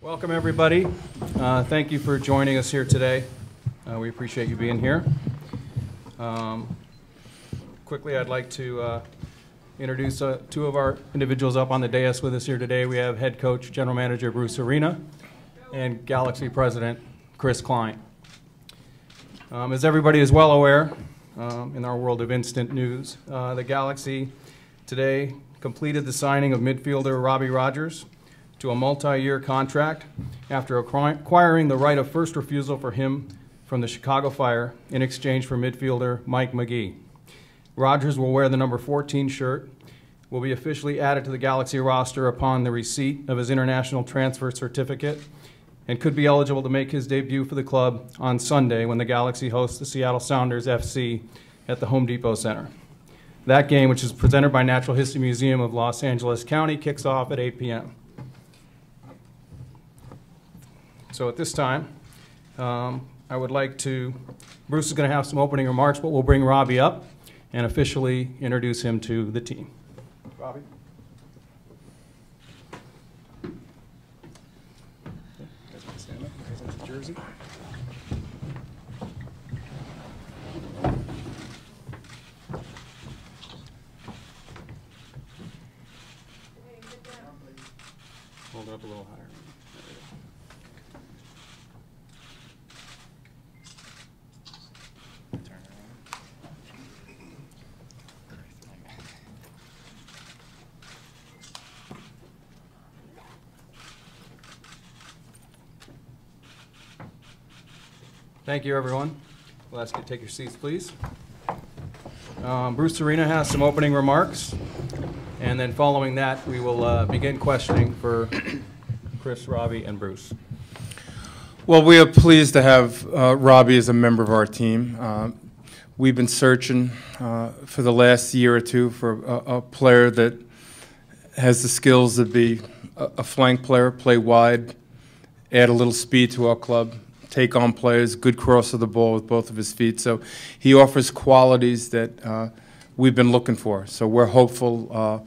Welcome, everybody. Thank you for joining us here today. We appreciate you being here. Quickly, I'd like to introduce two of our individuals up on the dais with us here today. We have head coach, general manager Bruce Arena, and Galaxy president Chris Klein. As everybody is well aware, in our world of instant news, the Galaxy today completed the signing of midfielder Robbie Rogers to a multi-year contract after acquiring the right of first refusal for him from the Chicago Fire in exchange for midfielder Mike Magee. Rogers will wear the number 14 shirt, will be officially added to the Galaxy roster upon the receipt of his international transfer certificate, and could be eligible to make his debut for the club on Sunday when the Galaxy hosts the Seattle Sounders FC at the Home Depot Center. That game, which is presented by Natural History Museum of Los Angeles County, kicks off at 8 p.m. So at this time, I would like to, Bruce is going to have some opening remarks, but we'll bring Robbie up and officially introduce him to the team. Robbie. Stand up. That's the jersey. Hold it up a little higher. Thank you, everyone. We'll ask you to take your seats, please. Bruce Arena has some opening remarks, and then following that, we will begin questioning for Chris, Robbie, and Bruce. Well, we are pleased to have Robbie as a member of our team. We've been searching for the last year or two for a player that has the skills to be a flank player, play wide, add a little speed to our club, take on players, good cross of the ball with both of his feet. So he offers qualities that we've been looking for. So we're hopeful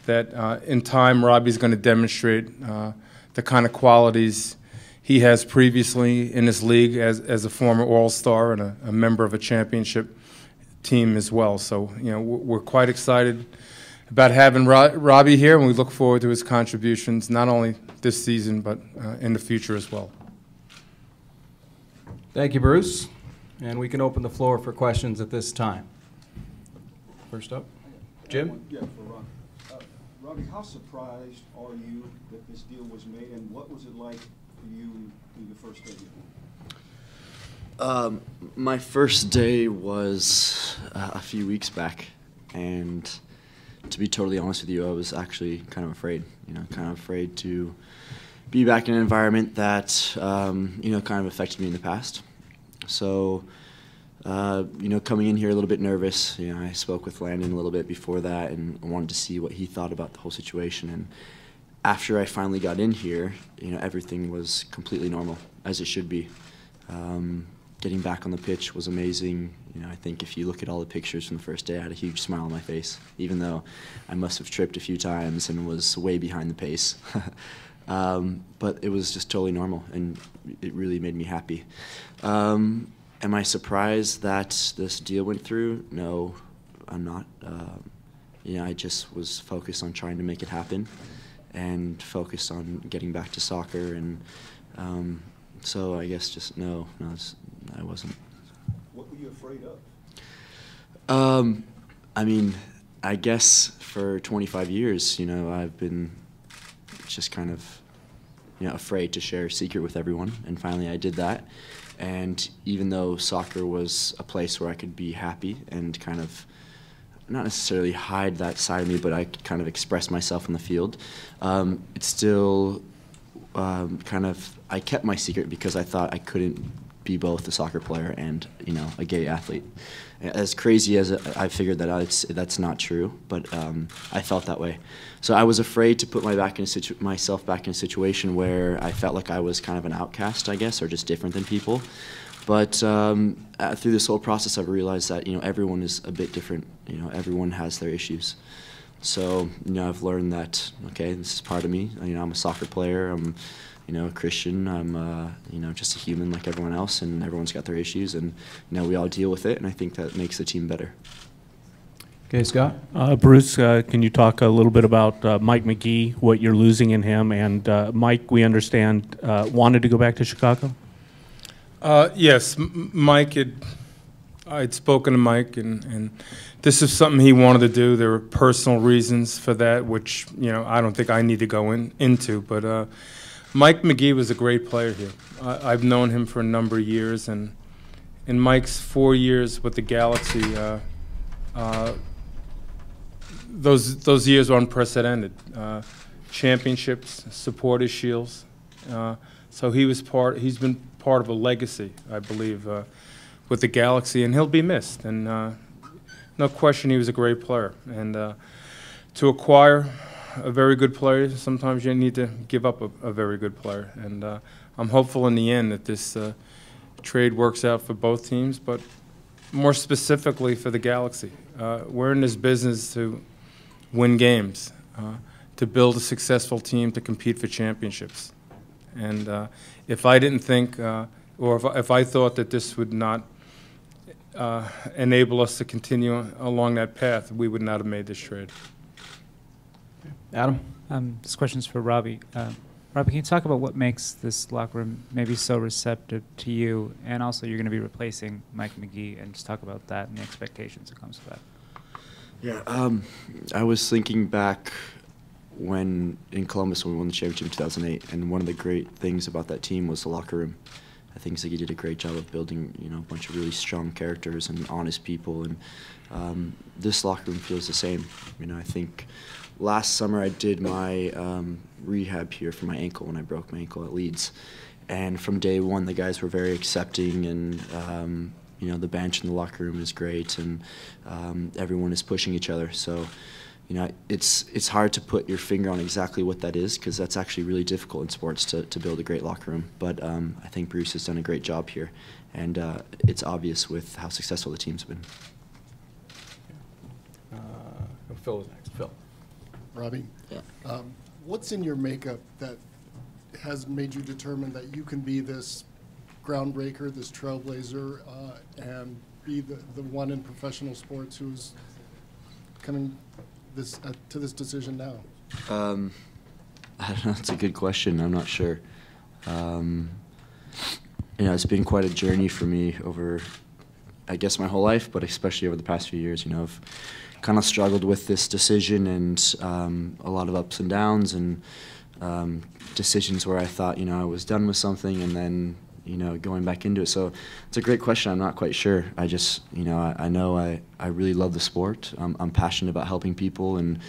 that in time Robbie's going to demonstrate the kind of qualities he has previously in his league as a former All-Star and a member of a championship team as well. So, you know, we're quite excited about having Robbie here, and we look forward to his contributions not only this season but in the future as well. Thank you, Bruce. And we can open the floor for questions at this time. First up, Jim? Yeah, for Robbie. Robbie, how surprised are you that this deal was made, and what was it like for you in your first day here? My first day was a few weeks back, and to be totally honest with you, I was actually kind of afraid, kind of afraid to be back in an environment that, kind of affected me in the past. So, coming in here a little bit nervous, I spoke with Landon a little bit before that and I wanted to see what he thought about the whole situation. And after I finally got in here, everything was completely normal, as it should be. Getting back on the pitch was amazing. I think if you look at all the pictures from the first day, I had a huge smile on my face, even though I must have tripped a few times and was way behind the pace. But it was just totally normal, and it really made me happy. Am I surprised that this deal went through? No, I'm not. I just was focused on trying to make it happen and focused on getting back to soccer. And so I guess just no, I wasn't. What were you afraid of? I guess for 25 years, I've been just kind of, afraid to share a secret with everyone, and finally I did that. And even though soccer was a place where I could be happy and kind of not necessarily hide that side of me, but I could kind of express myself in the field, it's still I kept my secret because I thought I couldn't be both a soccer player and, a gay athlete. As crazy as I figured that out, that's not true, but I felt that way. So I was afraid to put myself back in a situation where I felt like I was kind of an outcast, I guess, or just different than people. But through this whole process, I've realized that, everyone is a bit different. Everyone has their issues. So, I've learned that, okay, this is part of me. I'm a soccer player. I'm a Christian. I'm, just a human like everyone else, and everyone's got their issues, and, we all deal with it, and I think that makes the team better. Okay, Scott? Bruce, can you talk a little bit about Mike Magee, what you're losing in him? And Mike, we understand, wanted to go back to Chicago? Yes, Mike I'd spoken to Mike, and this is something he wanted to do. There were personal reasons for that, which, I don't think I need to go into. But Mike Magee was a great player here. I've known him for a number of years, and in Mike's 4 years with the Galaxy, those years were unprecedented. Championships, supporters shields. So he's been part of a legacy, I believe, with the Galaxy, and he'll be missed. And no question, he was a great player. And to acquire a very good player, sometimes you need to give up a very good player. And I'm hopeful in the end that this trade works out for both teams, but more specifically for the Galaxy. We're in this business to win games, to build a successful team to compete for championships. And if I didn't think, or if I thought that this would not enable us to continue along that path, we would not have made this trade. Adam? This question's for Robbie. Robbie, can you talk about what makes this locker room maybe so receptive to you? And also, you're going to be replacing Mike Magee, and just talk about that and the expectations that comes with that. Yeah, I was thinking back in Columbus when we won the championship in 2008, and one of the great things about that team was the locker room. I think Ziggy did a great job of building, a bunch of really strong characters and honest people, and this locker room feels the same. I think last summer I did my rehab here for my ankle when I broke my ankle at Leeds, and from day one the guys were very accepting, and the bench in the locker room is great, and everyone is pushing each other. So, it's hard to put your finger on exactly what that is, because that's actually really difficult in sports to build a great locker room. But I think Bruce has done a great job here, and it's obvious with how successful the team's been. Phil is next. Phil. Robbie, Yeah. what's in your makeup that has made you determine that you can be this groundbreaker, this trailblazer, and be the one in professional sports who's coming to this decision now? I don't know. It's a good question. I'm not sure. It's been quite a journey for me over, I guess, my whole life, but especially over the past few years. I've kind of struggled with this decision, and a lot of ups and downs, and decisions where I thought, I was done with something, and then, going back into it. So it's a great question. I'm not quite sure. I just, I know I really love the sport. I'm passionate about helping people, and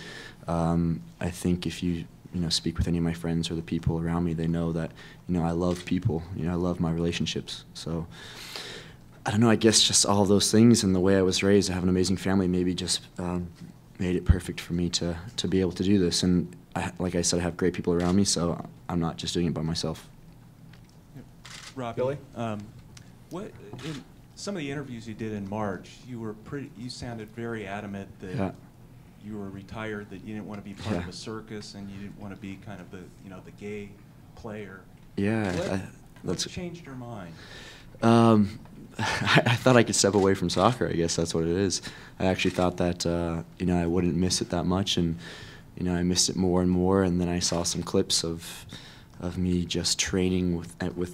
I think if you, speak with any of my friends or the people around me, they know that, I love people. I love my relationships. So I don't know, I guess just all of those things, and the way I was raised, I have an amazing family, maybe just made it perfect for me to be able to do this. And like I said, I have great people around me, so I'm not just doing it by myself. Robbie, Billy? What in some of the interviews you did in March, you sounded very adamant that you were retired, that you didn't want to be part of a circus, and you didn't want to be kind of the the gay player. Yeah, what changed your mind? I thought I could step away from soccer. I guess that's what it is. I actually thought that I wouldn't miss it that much, and I missed it more and more. And then I saw some clips of me just training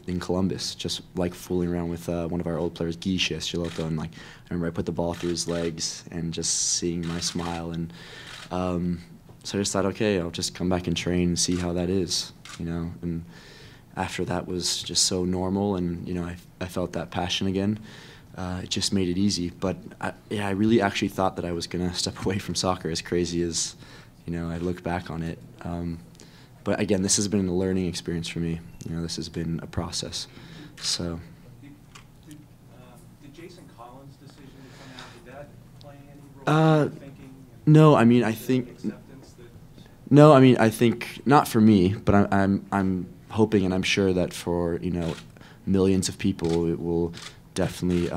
in Columbus, just like fooling around with one of our old players, Guy Chiloto, and I remember I put the ball through his legs, and just seeing my smile, and so I just thought, okay, I'll just come back and train and see how that is, and after that was just so normal, and I felt that passion again. It just made it easy. But I really actually thought that I was gonna step away from soccer, as crazy as I look back on it. But again, this has been a learning experience for me. This has been a process. So. Did Jason Collins' decision to come out, did that play any role in your thinking? No, I mean, I think. No, I mean, I think not for me, but I'm hoping, and I'm sure that for millions of people, it will definitely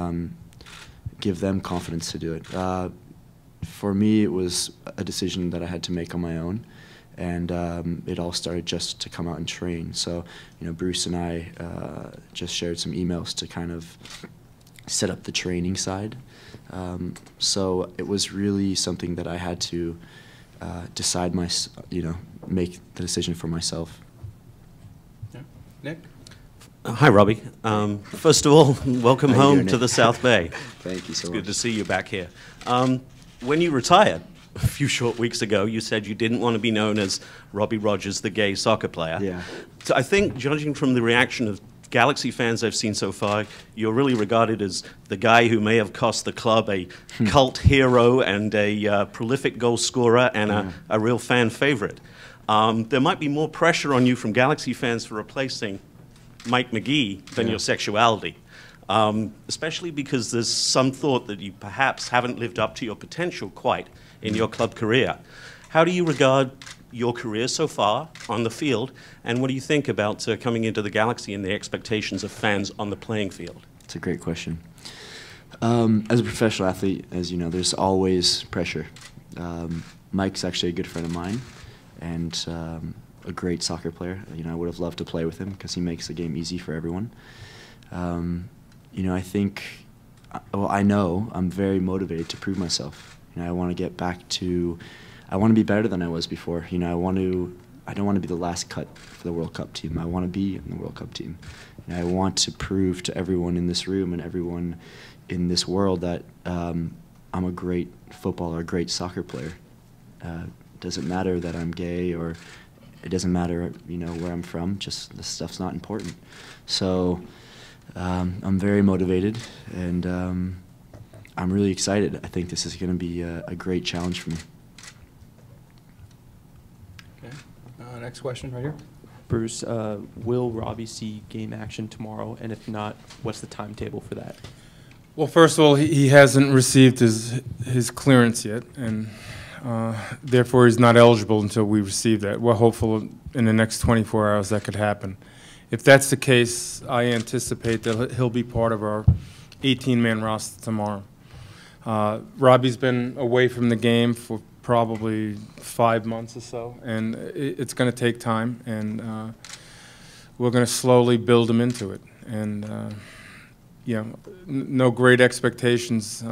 give them confidence to do it. For me, it was a decision that I had to make on my own, and it all started just to come out and train. So, Bruce and I just shared some emails to kind of set up the training side. So it was really something that I had to decide make the decision for myself. Yeah. Nick? Hi, Robbie. First of all, welcome How you home doing, to Nick? the South Bay. Thank you so It's much. good to see you back here. When you retired a few short weeks ago, you said you didn't want to be known as Robbie Rogers, the gay soccer player. Yeah. So I think, judging from the reaction of Galaxy fans I've seen so far, you're really regarded as the guy who may have cost the club a cult hero and a prolific goal scorer and a real fan favorite. There might be more pressure on you from Galaxy fans for replacing Mike Magee than your sexuality, especially because there's some thought that you perhaps haven't lived up to your potential quite in your club career. How do you regard your career so far on the field, and what do you think about coming into the Galaxy and the expectations of fans on the playing field? It's a great question. As a professional athlete, as you know, there's always pressure. Mike's actually a good friend of mine, and a great soccer player. I would have loved to play with him because he makes the game easy for everyone. I think, I know I'm very motivated to prove myself. I want to get back to, I want to be better than I was before. I don't want to be the last cut for the World Cup team. I want to be in the World Cup team. I want to prove to everyone in this room and everyone in this world that I'm a great footballer, a great soccer player. Doesn't matter that I'm gay, or it doesn't matter, where I'm from. Just this stuff's not important. So I'm very motivated, and I'm really excited. I think this is going to be a great challenge for me. Okay. Next question right here. Bruce, will Robbie see game action tomorrow? And if not, what's the timetable for that? Well, first of all, he hasn't received his clearance yet, and therefore he's not eligible until we receive that. We're hopeful in the next 24 hours that could happen. If that's the case, I anticipate that he'll be part of our 18-man roster tomorrow. Robbie's been away from the game for probably 5 months or so, and it's going to take time, and we're going to slowly build him into it. And no great expectations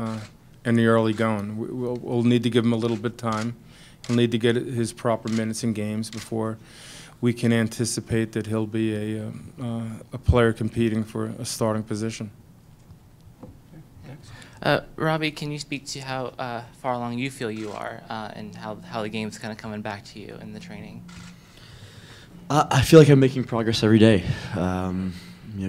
in the early going. We'll need to give him a little bit of time. He'll need to get his proper minutes in games before we can anticipate that he'll be a player competing for a starting position. Robbie, can you speak to how far along you feel you are and how the game's kind of coming back to you in the training? I feel like I'm making progress every day.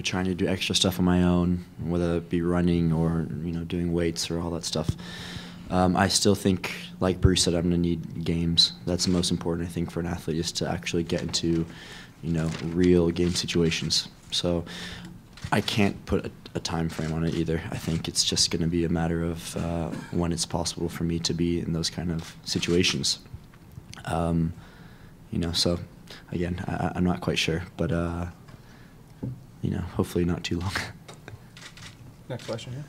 Trying to do extra stuff on my own, whether it be running or doing weights or all that stuff. I still think, like Bruce said, I'm going to need games. That's the most important, I think, for an athlete, is to actually get into real game situations. So I can't put a time frame on it either. I think it's just going to be a matter of when it's possible for me to be in those kind of situations. So again, I'm not quite sure, but hopefully not too long. Next question here.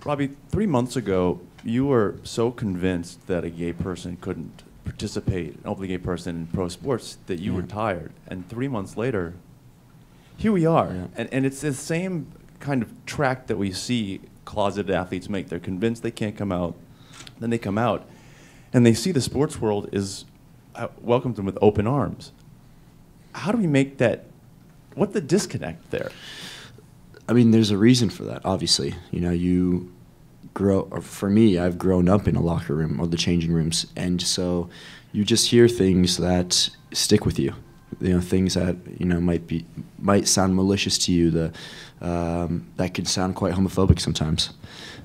Robbie, 3 months ago, you were so convinced that a gay person couldn't participate, an openly gay person, in pro sports, that you retired. And 3 months later, here we are. Yeah. And it's the same kind of track that we see closeted athletes make. They're convinced they can't come out. Then they come out, and they see the sports world is welcomes them with open arms. How do we make that? What's the disconnect there? I mean, there's a reason for that, obviously. You grow, or for me, I've grown up in a locker room or the changing rooms, and so you just hear things that stick with you. Things that might sound malicious to you, that can sound quite homophobic sometimes.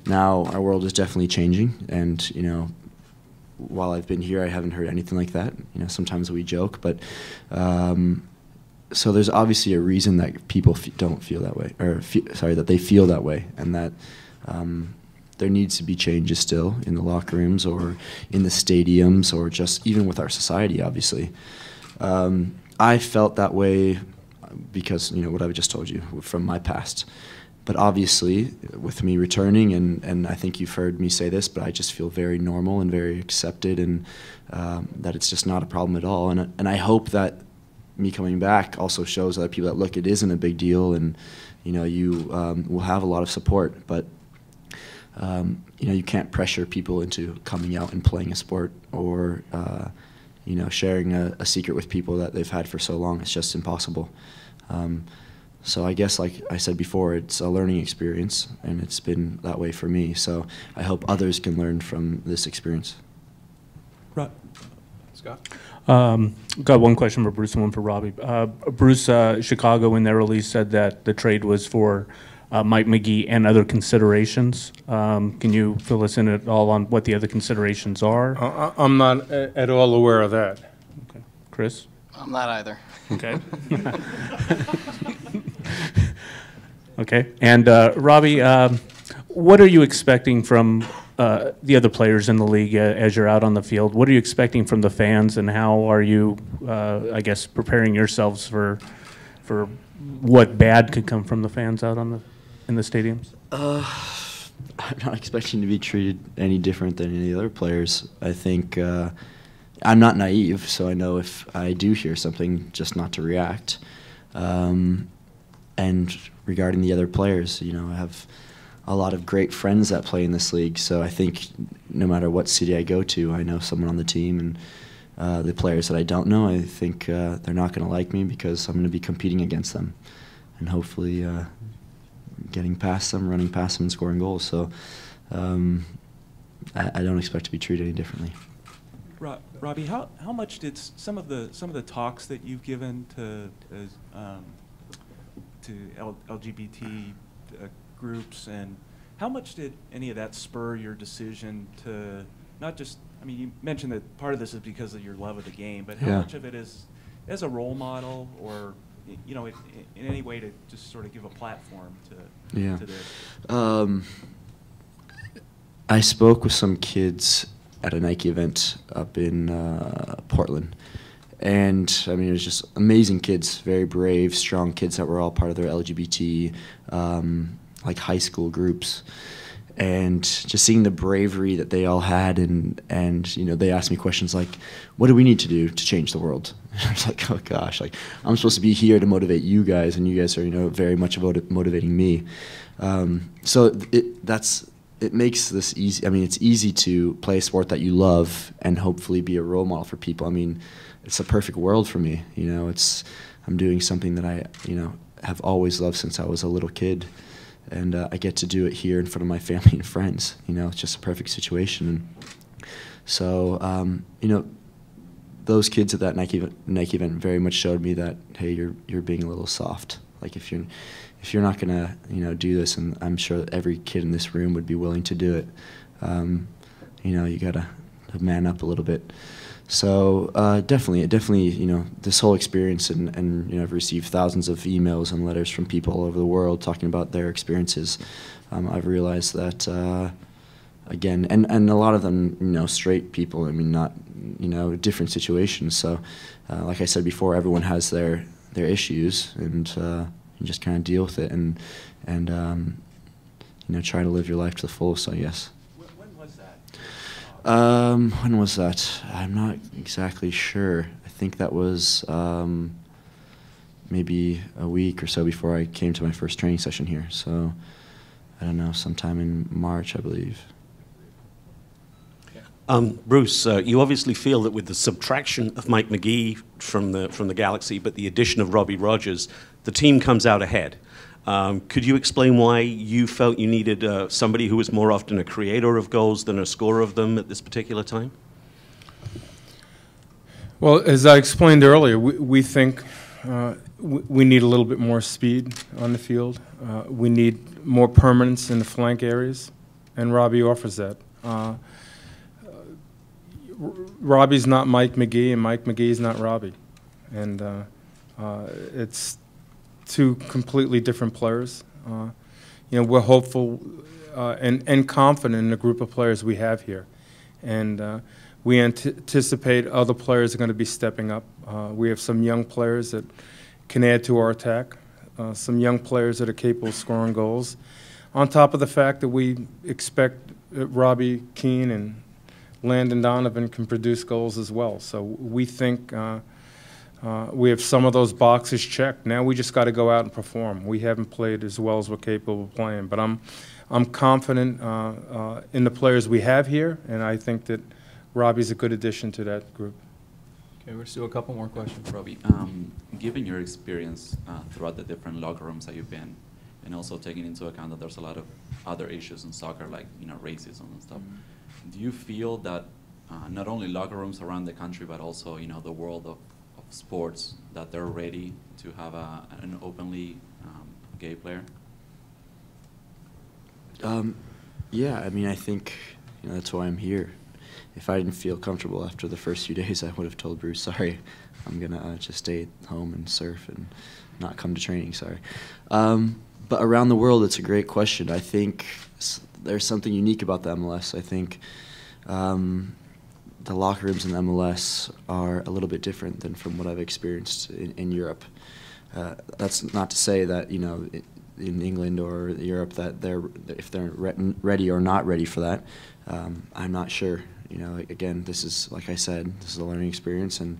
Now our world is definitely changing, and while I've been here, I haven't heard anything like that. Sometimes we joke, but so there's obviously a reason that people don't feel that way, or that they feel that way, and that there needs to be changes still in the locker rooms or in the stadiums or just even with our society, obviously. I felt that way because, what I just told you from my past. But obviously, with me returning, and I think you've heard me say this, but I just feel very normal and very accepted, and that it's just not a problem at all. And I hope that me coming back also shows other people that, look, it isn't a big deal, and you will have a lot of support. But you can't pressure people into coming out and playing a sport, or sharing a secret with people that they've had for so long. It's just impossible. So I guess, like I said before, it's a learning experience, and it's been that way for me. So I hope others can learn from this experience. Scott? Got one question for Bruce and one for Robbie. Bruce, Chicago in their release said that the trade was for Mike Magee and other considerations. Can you fill us in at all on what the other considerations are? I'm not at all aware of that. Okay. Chris? I'm not either. Okay. Okay. And Robbie, what are you expecting from the other players in the league as you're out on the field? What are you expecting from the fans, and how are you, I guess, preparing yourselves for what bad could come from the fans out in the stadiums? I'm not expecting to be treated any different than any other players. I think I'm not naive, so I know if I do hear something, just not to react. And regarding the other players, I have a lot of great friends that play in this league, so I think no matter what city I go to, I know someone on the team, and the players that I don't know, I think they're not going to like me because I'm going to be competing against them, and hopefully getting past them, running past them, and scoring goals. So I don't expect to be treated any differently. Robbie, how much did some of the talks that you've given to LGBT groups, and how much did any of that spur your decision to not just, you mentioned that part of this is because of your love of the game, but how much of it is as a role model, or in any way to just sort of give a platform to this? I spoke with some kids at a Nike event up in Portland. And, it was just amazing kids, very brave, strong kids that were all part of their LGBT, high school groups. And just seeing the bravery that they all had, and they asked me questions like, what do we need to do to change the world? I was like, oh gosh, I'm supposed to be here to motivate you guys, and you guys are, very much motivating me. So it makes this easy. It's easy to play a sport that you love and hopefully be a role model for people. It's a perfect world for me. I'm doing something that I, have always loved since I was a little kid, and I get to do it here in front of my family and friends. It's just a perfect situation. And so, those kids at that Nike event very much showed me that, hey, you're being a little soft. If you're not gonna, do this, and I'm sure that every kid in this room would be willing to do it, you gotta man up a little bit. So definitely, this whole experience, and I've received thousands of emails and letters from people all over the world talking about their experiences. I've realized that, again, and a lot of them, straight people, not, different situations. So, like I said before, everyone has their issues, and you just kind of deal with it, and try to live your life to the fullest, I guess. When was that? When was that? I'm not exactly sure. I think that was maybe a week or so before I came to my first training session here. So I don't know, sometime in March, I believe. Bruce, you obviously feel that with the subtraction of Mike Magee from the Galaxy, but the addition of Robbie Rogers, the team comes out ahead. Could you explain why you felt you needed somebody who was more often a creator of goals than a scorer of them at this particular time? Well, as I explained earlier, we think we need a little bit more speed on the field. We need more permanence in the flank areas, and Robbie offers that. Robbie's not Mike Magee, and Mike Magee's not Robbie. And it's two completely different players. We're hopeful and confident in the group of players we have here. And we anticipate other players are going to be stepping up. We have some young players that can add to our attack. some young players that are capable of scoring goals. On top of the fact that we expect Robbie Keane and Landon Donovan can produce goals as well. So we think we have some of those boxes checked. Now we just got to go out and perform. We haven't played as well as we're capable of playing, but I'm confident in the players we have here, and I think that Robbie's a good addition to that group. Okay, we'll just do a couple more questions. Robbie, given your experience throughout the different locker rooms that you've been, and also taking into account that there's a lot of other issues in soccer, like racism and stuff, do you feel that not only locker rooms around the country, but also the world of sports, that they're ready to have an openly gay player? Yeah, I mean, I think that's why I'm here. If I didn't feel comfortable after the first few days, I would have told Bruce, sorry, I'm going to just stay at home and surf and not come to training, sorry. But around the world, it's a great question. I think there's something unique about the MLS. I think the locker rooms in the MLS are a little bit different than from what I've experienced in Europe. That's not to say that, in England or Europe that if they're ready or not ready for that. I'm not sure. Again, this is, like I said, this is a learning experience, and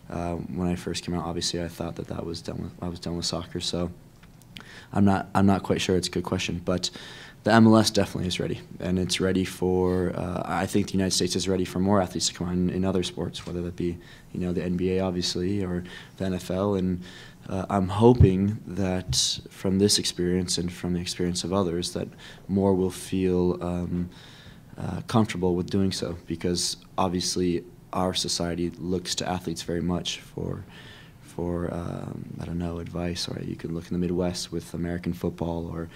when I first came out, obviously I thought that I was done with soccer. So I'm not quite sure. It's a good question, but the MLS definitely is ready, and it's ready for. I think the United States is ready for more athletes to come on in other sports, whether that be the NBA obviously or the NFL, and I'm hoping that from this experience and from the experience of others that more will feel comfortable with doing so, because obviously our society looks to athletes very much for I don't know, advice. Or you can look in the Midwest with American football or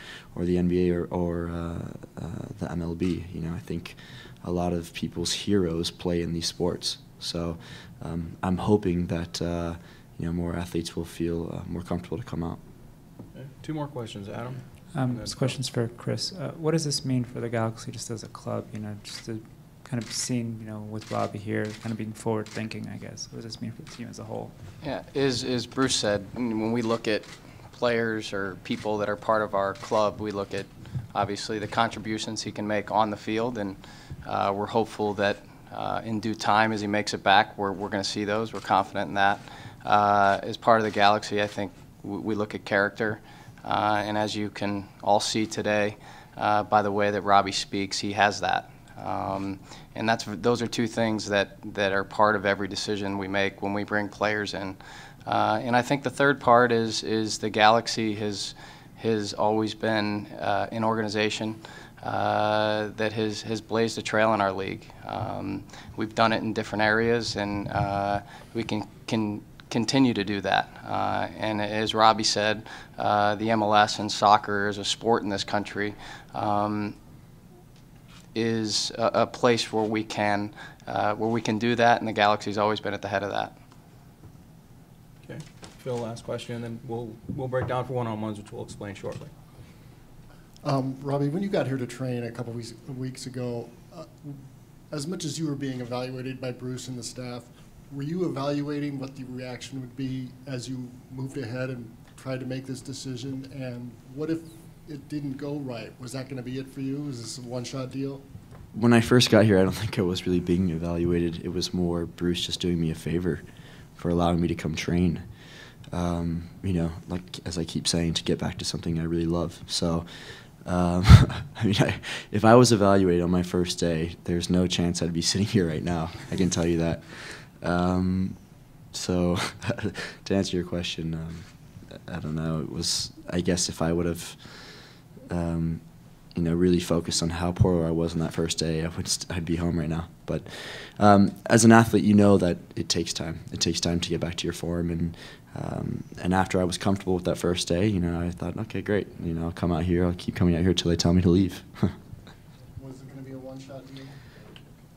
the NBA or the MLB. I think a lot of people's heroes play in these sports. So I'm hoping that more athletes will feel more comfortable to come out. Okay. Two more questions, Adam. This question's for Chris. What does this mean for the Galaxy just as a club? Just to kind of seeing, with Robbie here, kind of being forward-thinking, I guess. What does this mean for the team as a whole? Yeah, as Bruce said, when we look at players or people that are part of our club, we look at, obviously, the contributions he can make on the field, and we're hopeful that in due time, as he makes it back, we're going to see those. We're confident in that. As part of the Galaxy, I think we look at character, and as you can all see today, by the way that Robbie speaks, he has that. And those are two things that are part of every decision we make when we bring players in. And I think the third part is the Galaxy has always been an organization that has blazed a trail in our league. We've done it in different areas, and we can continue to do that. And as Robbie said, the MLS and soccer as a sport in this country is a place where we can do that, and the Galaxy's always been at the head of that. Okay, Phil, last question, and then we'll break down for one-on-ones, which we'll explain shortly. Robbie, when you got here to train a couple weeks ago, as much as you were being evaluated by Bruce and the staff, were you evaluating what the reaction would be as you moved ahead and tried to make this decision? And what if it didn't go right? Was that going to be it for you? Was this a one-shot deal? When I first got here, I don't think I was really being evaluated. It was more Bruce just doing me a favor for allowing me to come train. Like as I keep saying, to get back to something I really love. So, if I was evaluated on my first day, there's no chance I'd be sitting here right now. I can tell you that. So, to answer your question, I don't know. It was, I guess, if I would have really focused on how poor I was on that first day, I'd be home right now. But as an athlete, you know that it takes time. It takes time to get back to your form. And after I was comfortable with that first day, I thought, okay, great. I'll come out here. I'll keep coming out here till they tell me to leave. Was it going to be a one-shot deal?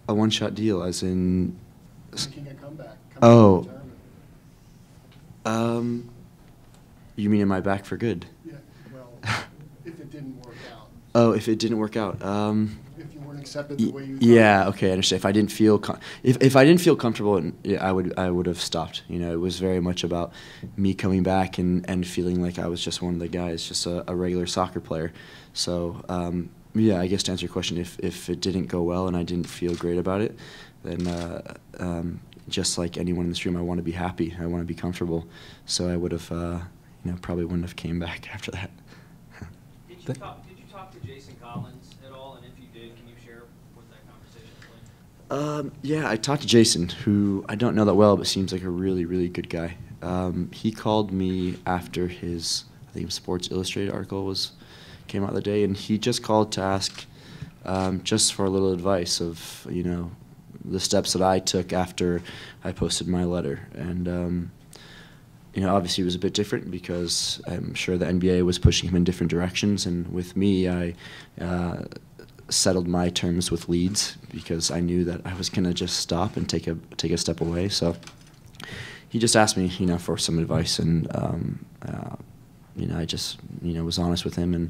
A one-shot deal, as in? Making a comeback. Oh. You mean am I back for good? Yeah. Well, if it didn't work out. Oh, if it didn't work out. If you weren't accepted the way you thought? Yeah, okay, I understand. If I didn't feel if I didn't feel comfortable, yeah, I would have stopped. You know, it was very much about me coming back and feeling like I was just one of the guys, just a regular soccer player. So yeah, I guess to answer your question, if it didn't go well and I didn't feel great about it, then just like anyone in this room, I want to be happy. I want to be comfortable. So I would have, you know, probably wouldn't have came back after that. Did you talk to Jason Collins at all? And if you did, can you share what that conversation was like? Yeah, I talked to Jason, who I don't know that well, but seems like a really, really good guy. He called me after his, I think, Sports Illustrated article came out the day, and he just called to ask just for a little advice of, you know, the steps that I took after I posted my letter. And you know, obviously it was a bit different because I'm sure the NBA was pushing him in different directions, and with me, I settled my terms with Leeds because I knew that I was gonna just stop and take a step away. So he just asked me, you know, for some advice, and you know, I just, you know, was honest with him and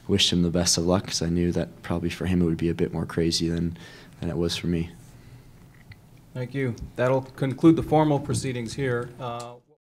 wished him the best of luck because I knew that probably for him it would be a bit more crazy than it was for me. Thank you. That'll conclude the formal proceedings here.